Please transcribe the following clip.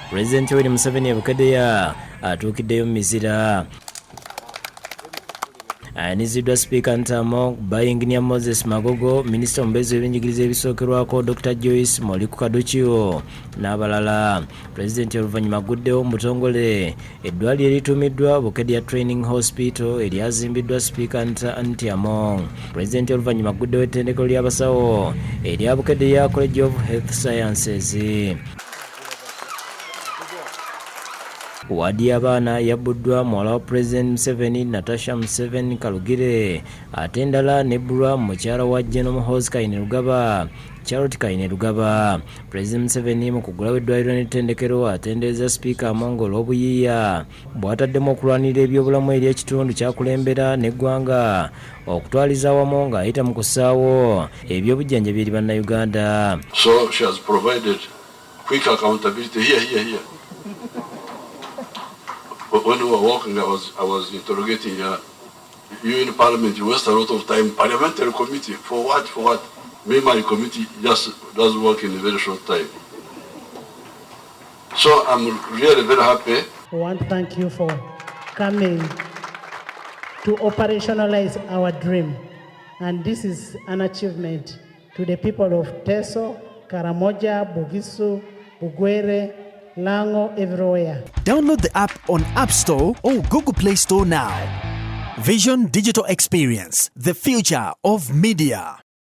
Pulezidenti Museveni Bukeddeya atuukiddeyo mu mizira. Ayaniziddwa Sipiika Among, Engineer Moses Magogo, Minisita omubeezi w'ebyenjigiriza ebisookerwako Dr. Joyce Moliku Kadukiyo n'abalala. Pulezidenti oluvannyuma aguddewo mu butongole eddwaliro erituumiddwa Bukeddeya Training Hospital eryazimbiddwa Sipiika Among. Pulezidenti oluvannyuma aguddewo ettendekero ly'abasawo erya Bukeddeya College of Health Sciences. Wadi y'abaana yabbuddwa muwala wa Pulezidenti Museveni Natasha Museveni Kalugire ate endala nebbulwa mukyala wa General Muhoozi Kainerugaba Charlotte Kainerugaba. Pulezidenti Museveni mu kugulawo eddwaliro n'ettendekero atendereza Sipiika Among olw'obuyiiya bw'ataddemu okulwanirira ebyobulamu eri ekitundu kyakulembera n'eggwanga okutwaliza awamu ng'ayita mu kussaawo ebyobujjanjabi eri bannayuganda. So she has provided quick accountability here. When we were walking, I was interrogating her. You in Parliament, you waste a lot of time. Parliamentary committee, for what? Me, my committee just does work in a very short time. So I'm really very happy. I want to thank you for coming to operationalize our dream. And this is an achievement to the people of Teso, Karamoja, Bugisu, Bugwere, Lango, everywhere. Download the app on App Store or Google Play Store now. Vision Digital Experience, the future of media.